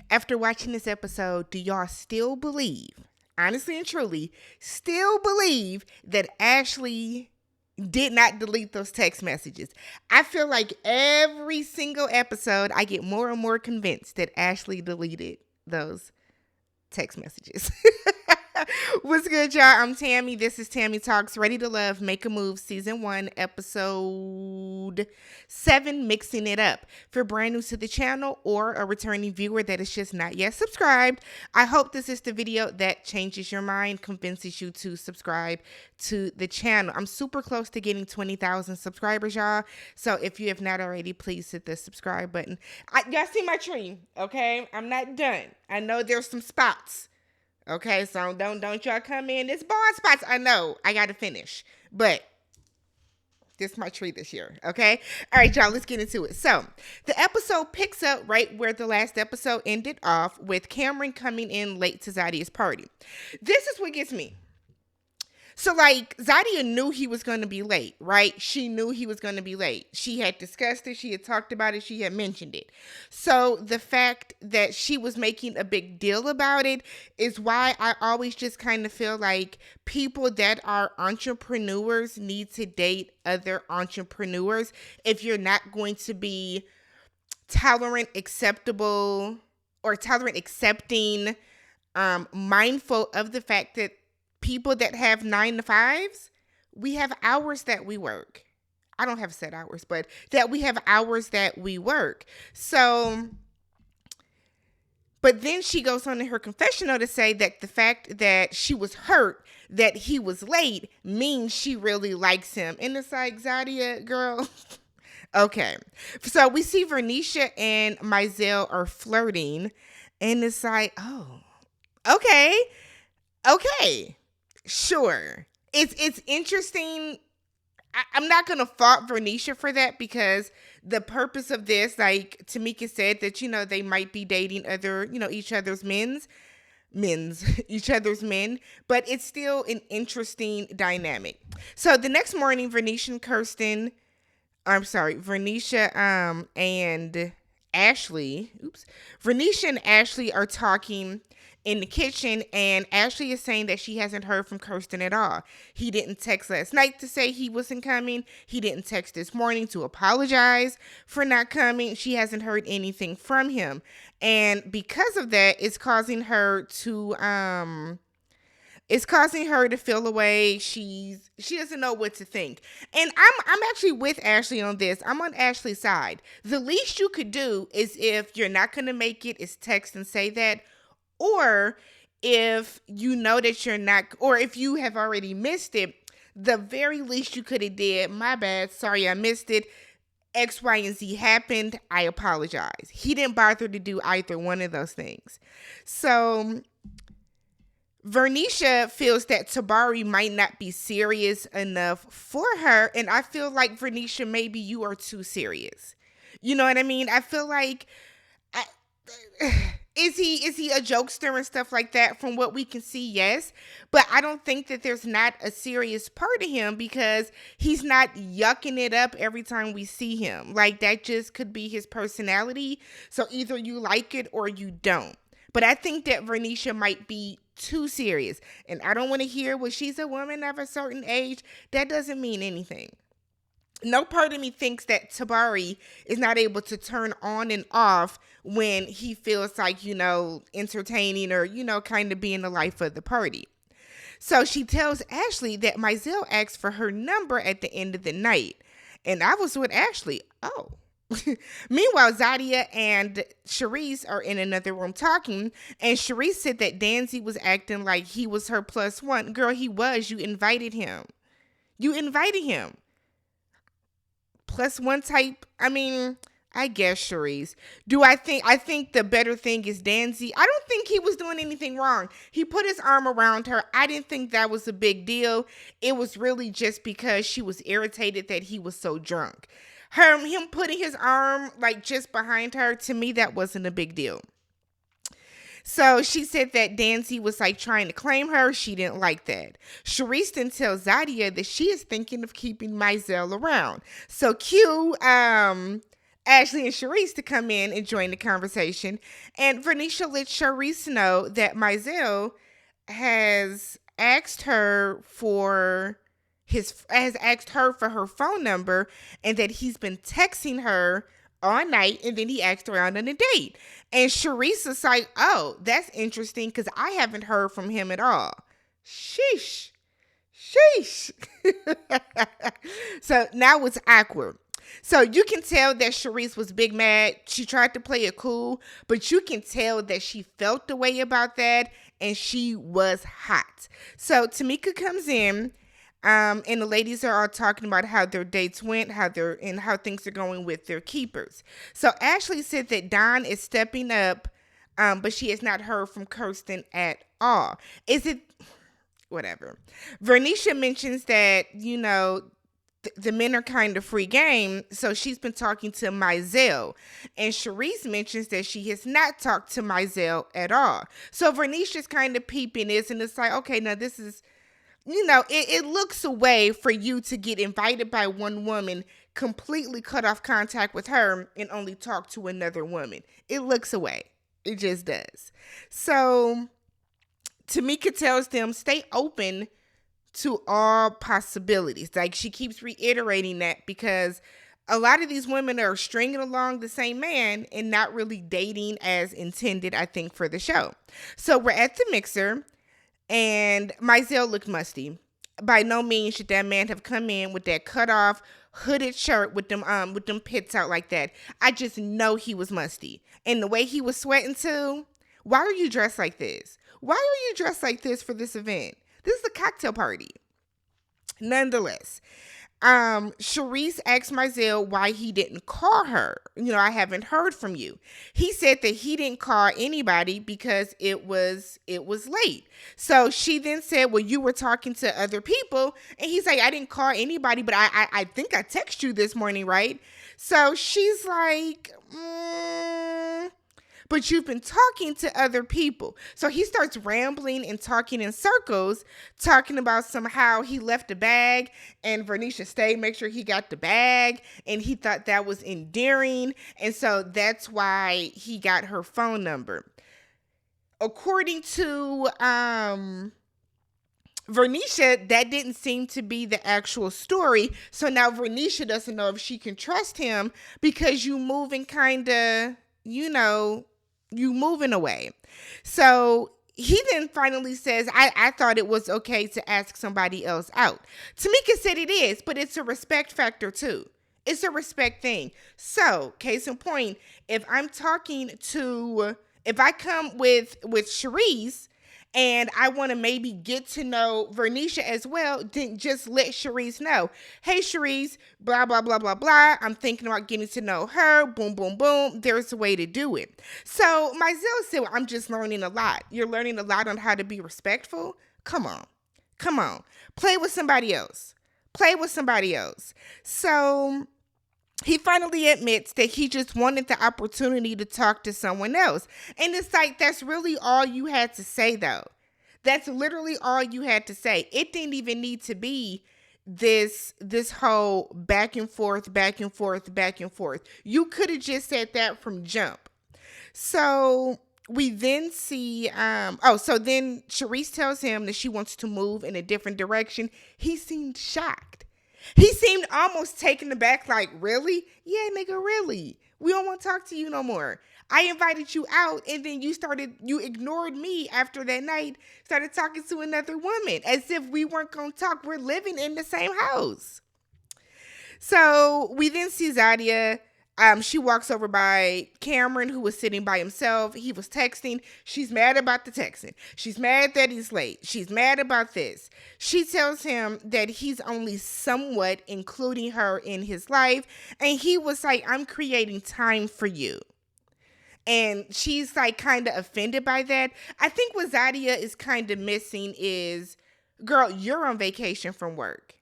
After watching this episode, do y'all still believe, honestly and truly, still believe that Ashley did not delete those text messages? I feel like every single episode, I get more and more convinced that Ashley deleted those text messages. What's good, y'all? I'm Tammy. This is TammyTalks, Ready to Love, Make a Move, Season 1, Episode 7, Mixing It Up. If you're brand new to the channel or a returning viewer that is just not yet subscribed, I hope this is the video that changes your mind, convinces you to subscribe to the channel. I'm super close to getting 20,000 subscribers, y'all. So if you have not already, please hit the subscribe button. Y'all see my tree, okay? I'm not done. I know there's some spots. Okay, so don't y'all come in. There's bald spots. I know. I got to finish. But this is my tree this year, okay? All right, y'all, let's get into it. So the episode picks up right where the last episode ended off, with Cameron coming in late to Zadia's party. This is what gets me. So, like, Zadia knew he was going to be late, right? She knew he was going to be late. She had discussed it. She had talked about it. She had mentioned it. So, the fact that she was making a big deal about it is why I always just kind of feel like people that are entrepreneurs need to date other entrepreneurs if you're not going to be tolerant, acceptable, or tolerant, accepting, mindful of the fact that people that have 9 to 5s, we have hours that we work. I don't have set hours, but that we have hours that we work. So, but then she goes on in her confessional to say that the fact that she was hurt that he was late means she really likes him. And it's like, Zadia, girl. Okay. So we see Vernisha and Mizell are flirting, and it's like, oh, okay. Sure. It's interesting. I'm not going to fault Vernisha for that, because the purpose of this, like Tamika said, that, they might be dating other, each other's men, but it's still an interesting dynamic. So the next morning, Vernisha and Ashley are talking in the kitchen, and Ashley is saying that she hasn't heard from Kirsten at all. He didn't text last night to say he wasn't coming. He didn't text this morning to apologize for not coming. She hasn't heard anything from him. And because of that, it's causing her to feel away. She doesn't know what to think. And I'm actually with Ashley on this. I'm on Ashley's side. The least you could do is, if you're not going to make it, is text and say that. Or if you know that you're not, or if you have already missed it, the very least you could have did, my bad, sorry I missed it, X, Y, and Z happened, I apologize. He didn't bother to do either one of those things. So Vernisha feels that Tobari might not be serious enough for her, and I feel like, Vernisha, maybe you are too serious. You know what I mean? I feel like, is he a jokester and stuff like that? From what we can see, yes. But I don't think that there's not a serious part of him, because he's not yucking it up every time we see him. Like, that just could be his personality. So either you like it or you don't. But I think that Vernisha might be too serious. And I don't want to hear, well, she's a woman of a certain age. That doesn't mean anything. No part of me thinks that Tobari is not able to turn on and off when he feels like, entertaining or, kind of being the life of the party. So she tells Ashley that Mizell asked for her number at the end of the night. And I was with Ashley. Oh. Meanwhile, Zadia and Sharice are in another room talking, and Sharice said that Danzy was acting like he was her +1. Girl, he was. You invited him. +1 type. I mean, I guess Sharice. I think the better thing is Danzy. I don't think he was doing anything wrong. He put his arm around her. I didn't think that was a big deal. It was really just because she was irritated that he was so drunk. Him putting his arm like just behind her, to me, that wasn't a big deal. So she said that Danzy was like trying to claim her. She didn't like that. Sharice then tells Zadia that she is thinking of keeping Mizell around. So Q Ashley and Sharice to come in and join the conversation. And Vernisha let Sharice know that Mizell has asked her for her phone number, and that he's been texting her all night, and then he asked her out on a date. And Sharice is like, oh, that's interesting because I haven't heard from him at all. Sheesh. Sheesh. So now it's awkward. So you can tell that Sharice was big mad. She tried to play it cool, but you can tell that she felt the way about that, and she was hot. So Tamika comes in, and the ladies are all talking about how their dates went, how things are going with their keepers. So Ashley said that Don is stepping up, but she has not heard from Kirsten at all. Is it whatever? Vernisha mentions that, the men are kind of free game, so she's been talking to Mizell. And Sharice mentions that she has not talked to Mizell at all. So Vernisha's kind of peeping this, and it's like, okay, now this is, it looks a way for you to get invited by one woman, completely cut off contact with her, and only talk to another woman. It looks a way. It just does. So Tamika tells them, stay open to all possibilities. Like, she keeps reiterating that because a lot of these women are stringing along the same man and not really dating as intended, I think, for the show. So we're at the mixer, and Mizell looked musty. By no means should that man have come in with that cut off hooded shirt with them pits out like that. I just know he was musty. And the way he was sweating too. Why are you dressed like this? Why are you dressed like this for this event? This is a cocktail party. Nonetheless, Sharice asked Mizell why he didn't call her. I haven't heard from you. He said that he didn't call anybody because it was late. So she then said, well, you were talking to other people. And he's like, I didn't call anybody, but I think I texted you this morning, right? So she's like, but you've been talking to other people. So he starts rambling and talking in circles, talking about somehow he left a bag and Vernisha stayed, make sure he got the bag, and he thought that was endearing. And so that's why he got her phone number. According to Vernisha, that didn't seem to be the actual story. So now Vernisha doesn't know if she can trust him because you moving kind of, you moving away. So he then finally says, I thought it was okay to ask somebody else out. Tamika said it is, but it's a respect factor too. It's a respect thing. So, case in point, if I come with Sharice and I want to maybe get to know Vernisha as well, then just let Sharice know. Hey, Sharice, blah, blah, blah, blah, blah. I'm thinking about getting to know her. Boom, boom, boom. There's a way to do it. So Mizell said, well, I'm just learning a lot. You're learning a lot on how to be respectful? Come on. Play with somebody else. So he finally admits that he just wanted the opportunity to talk to someone else. And it's like, that's really all you had to say, though. That's literally all you had to say. It didn't even need to be this whole back and forth. You could have just said that from jump. So we then see, so then Sharice tells him that she wants to move in a different direction. He seemed shocked. He seemed almost taken aback, like, really? Yeah, nigga, really? We don't want to talk to you no more. I invited you out, and then you ignored me after that night, started talking to another woman, as if we weren't going to talk. We're living in the same house. So we then see Zadia. She walks over by Cameron, who was sitting by himself. He was texting. She's mad about the texting. She's mad that he's late. She's mad about this. She tells him that he's only somewhat including her in his life. And he was like, I'm creating time for you. And she's like kind of offended by that. I think what Zadia is kind of missing is, girl, you're on vacation from work.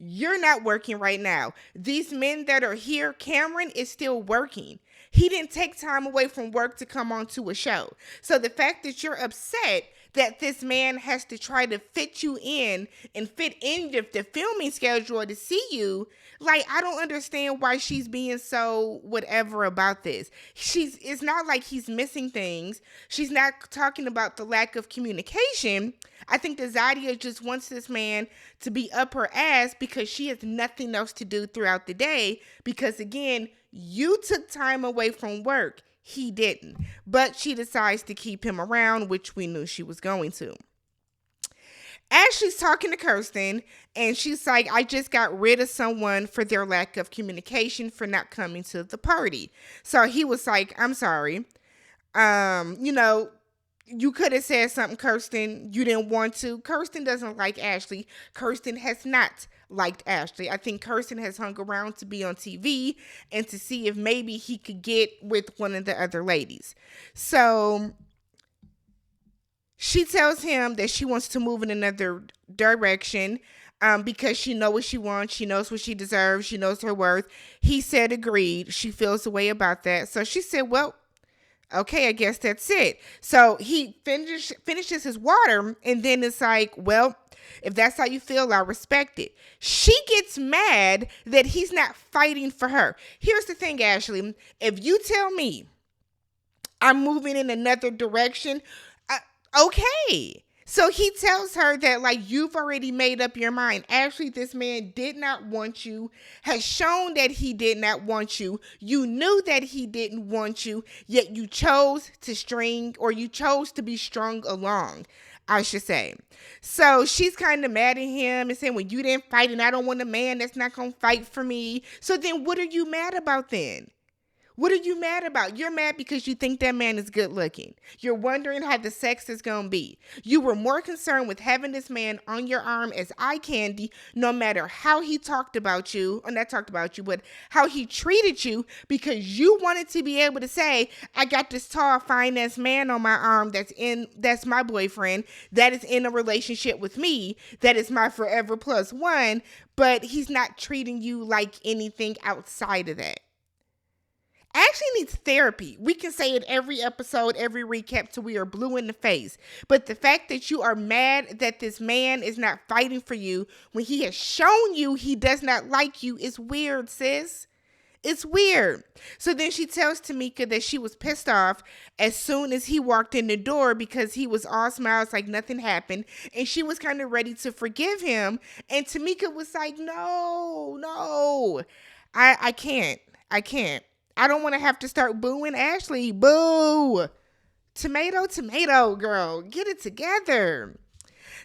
You're not working right now. These men that are here, Cameron is still working. He didn't take time away from work to come on to a show. So the fact that you're upset that this man has to try to fit you in and fit in the filming schedule to see you. Like, I don't understand why she's being so whatever about this. It's not like he's missing things. She's not talking about the lack of communication. I think that Zadia just wants this man to be up her ass because she has nothing else to do throughout the day. Because again, you took time away from work. He didn't. But she decides to keep him around, which we knew she was going to. Ashley's talking to Kirsten, and she's like, I just got rid of someone for their lack of communication, for not coming to the party. So he was like, I'm sorry. You could have said something, Kirsten. You didn't want to. Kirsten doesn't like Ashley. Kirsten has not liked Ashley. I think Kirsten has hung around to be on TV and to see if maybe he could get with one of the other ladies. So she tells him that she wants to move in another direction because she knows what she wants. She knows what she deserves. She knows her worth. He said agreed. She feels a way about that. So she said, well, okay, I guess that's it. So he finishes his water, and then it's like, well, if that's how you feel, I respect it. She gets mad that he's not fighting for her. Here's the thing, Ashley. If you tell me I'm moving in another direction, okay. So he tells her that, like, you've already made up your mind. Actually, this man did not want you, has shown that he did not want you. You knew that he didn't want you, yet you chose to be strung along, I should say. So she's kind of mad at him and saying, well, you didn't fight and I don't want a man that's not going to fight for me. So then what are you mad about then? What are you mad about? You're mad because you think that man is good looking. You're wondering how the sex is going to be. You were more concerned with having this man on your arm as eye candy, no matter how he talked about you, or not talked about you, but how he treated you, because you wanted to be able to say, I got this tall, fine-ass man on my arm that's my boyfriend, that is in a relationship with me, that is my forever plus one, but he's not treating you like anything outside of that. Ashley needs therapy. We can say it every episode, every recap till we are blue in the face. But the fact that you are mad that this man is not fighting for you when he has shown you he does not like you is weird, sis. It's weird. So then she tells Tamika that she was pissed off as soon as he walked in the door because he was all smiles like nothing happened. And she was kind of ready to forgive him. And Tamika was like, no, I can't. I don't want to have to start booing Ashley. Boo. Tomato, girl. Get it together.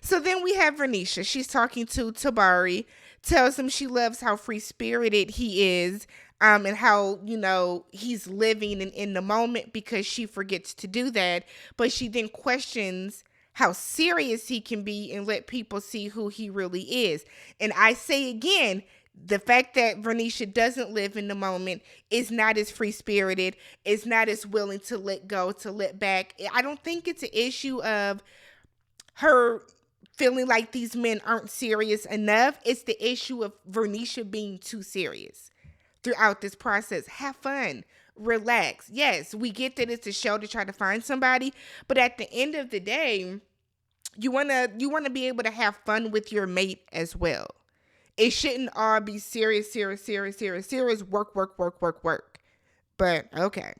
So then we have Vernisha. She's talking to Tobari, tells him she loves how free-spirited he is, and how, he's living in the moment because she forgets to do that. But she then questions how serious he can be and let people see who he really is. And I say again, the fact that Vernisha doesn't live in the moment, is not as free-spirited, is not as willing to let go, to let back. I don't think it's an issue of her feeling like these men aren't serious enough. It's the issue of Vernisha being too serious throughout this process. Have fun. Relax. Yes, we get that it's a show to try to find somebody, but at the end of the day, you want to be able to have fun with your mate as well. It shouldn't all be serious, work. But, okay.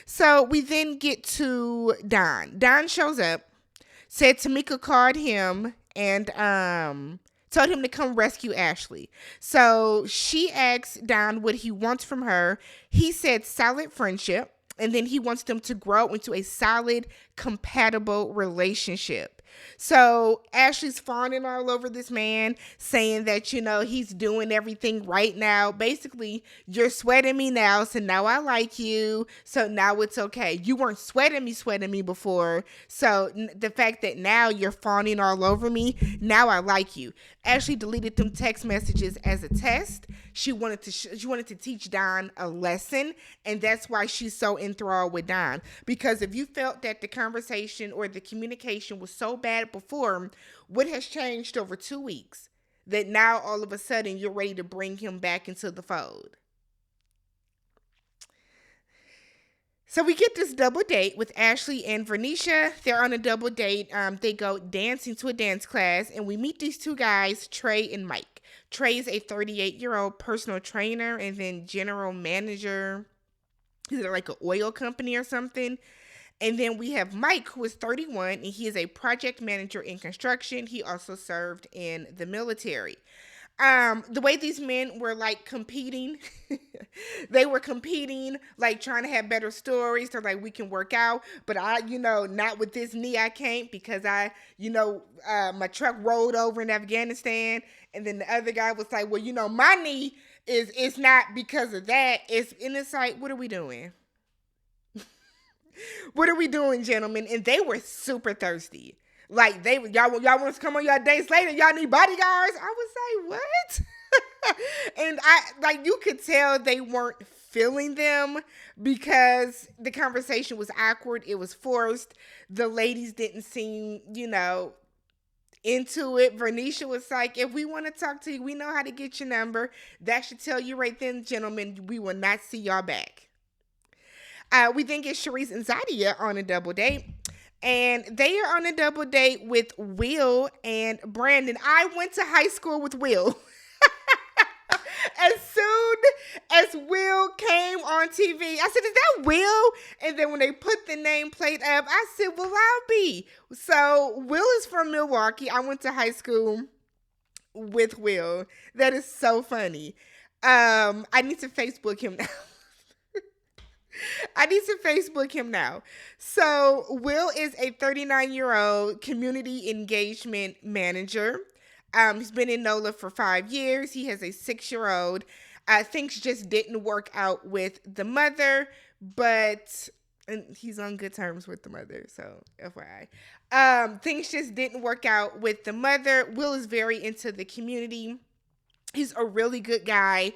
So, we then get to Don. Don shows up, said Tamika called him, and told him to come rescue Ashley. So, she asked Don what he wants from her. He said solid friendship, and then he wants them to grow into a solid, compatible relationship. So Ashley's fawning all over this man, saying that, he's doing everything right now. Basically, you're sweating me now, so now I like you. So now it's okay. You weren't sweating me before. So the fact that now you're fawning all over me, now I like you. Ashley deleted them text messages as a test. She wanted to teach Don a lesson, and that's why she's so enthralled with Don. Because if you felt that the conversation or the communication was so bad before, what has changed over 2 weeks that now all of a sudden you're ready to bring him back into the fold? So we get this double date with Ashley and Vernisha. They're on a double date. They go dancing to a dance class, and we meet these two guys, Trey and Mike. Trey is a 38-year-old personal trainer and then general manager. He's at like an oil company or something. And then we have Mike, who is 31, and he is a project manager in construction. He also served in the military. The way these men were like competing, they were competing, like trying to have better stories. They're like, we can work out, but not with this knee, I can't because my truck rolled over in Afghanistan. And then the other guy was like, well, my knee it's not because of that. It's like, what are we doing? What are we doing, gentlemen? And they were super thirsty. Like y'all want us to come on your dates later? Y'all need bodyguards? I was like, what? And you could tell they weren't feeling them because the conversation was awkward. It was forced. The ladies didn't seem, into it. Vernisha was like, if we want to talk to you, we know how to get your number. That should tell you right then, gentlemen, we will not see y'all back. We then get Sharice and Zadia on a double date. And they are on a double date with Will and Brandon. I went to high school with Will. As soon as Will came on TV, I said, is that Will? And then when they put the nameplate up, I said, well, I'll be. So Will is from Milwaukee. I went to high school with Will. That is so funny. I need to Facebook him now. So Will is a 39-year-old community engagement manager. He's been in NOLA for 5 years. He has a 6-year-old. Things just didn't work out with the mother, and he's on good terms with the mother, so FYI. Things just didn't work out with the mother. Will is very into the community. He's a really good guy.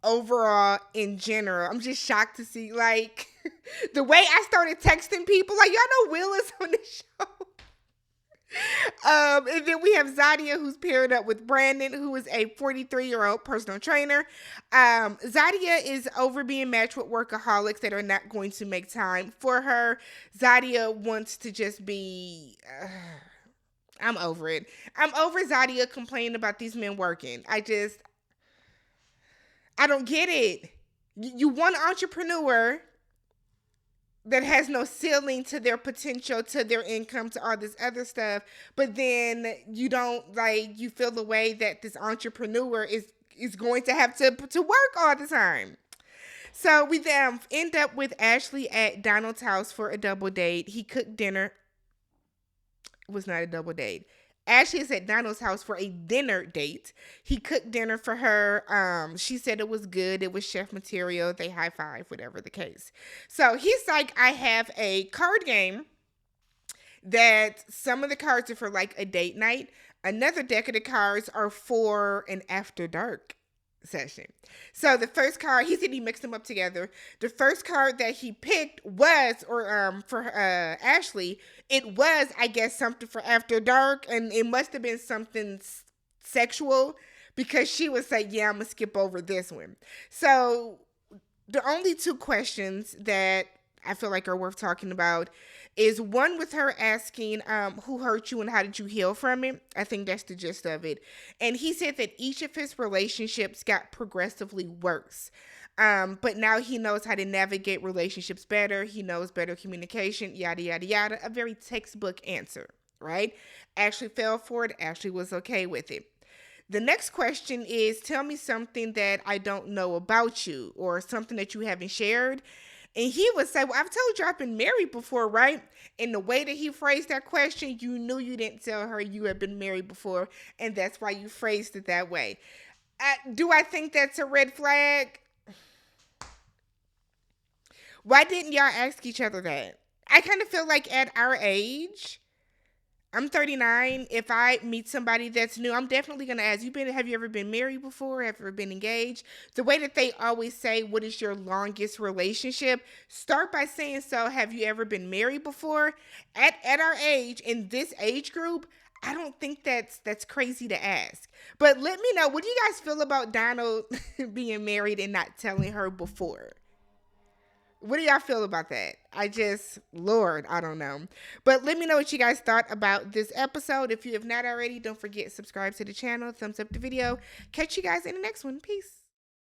Overall, in general, I'm just shocked to see the way I started texting people. Y'all know Will is on the show. And then we have Zadia, who's paired up with Brandon, who is a 43-year-old personal trainer. Zadia is over being matched with workaholics that are not going to make time for her. Zadia wants to just be. I'm over it. I'm over Zadia complaining about these men working. I don't get it. You want an entrepreneur that has no ceiling to their potential, to their income, to all this other stuff, but then you don't you feel the way that this entrepreneur is going to have to work all the time. So we then end up with Ashley at Donald's house for a double date. He cooked dinner. It was not a double date. Ashley is at Donald's house for a dinner date. He cooked dinner for her. She said it was good. It was chef material. They high five, whatever the case. So he's like, I have a card game that some of the cards are for a date night. Another deck of the cards are for an after dark session. So the first card, he said he mixed them up together. The first card that he picked was, for Ashley, it was, I guess, something for after dark, and it must have been something sexual because she was like, yeah, I'm gonna skip over this one. So the only two questions that I feel like are worth talking about is one with her asking who hurt you and how did you heal from it. I think that's the gist of it. And he said that each of his relationships got progressively worse. But now he knows how to navigate relationships better. He knows better communication, yada, yada, yada. A very textbook answer, right? Ashley fell for it. Ashley was okay with it. The next question is, tell me something that I don't know about you or something that you haven't shared. And he would say, well, I've told you I've been married before, right? And the way that he phrased that question, you knew you didn't tell her you had been married before, and that's why you phrased it that way. Do I think that's a red flag? Why didn't y'all ask each other that? I kind of feel like at our age, I'm 39. If I meet somebody that's new, I'm definitely going to ask, have you ever been married before? Have you ever been engaged? The way that they always say, what is your longest relationship? Start by saying, so have you ever been married before? At our age, in this age group, I don't think that's crazy to ask. But let me know, what do you guys feel about Donald being married and not telling her before? What do y'all feel about that? Lord, I don't know. But let me know what you guys thought about this episode. If you have not already, don't forget, subscribe to the channel, thumbs up the video. Catch you guys in the next one. Peace.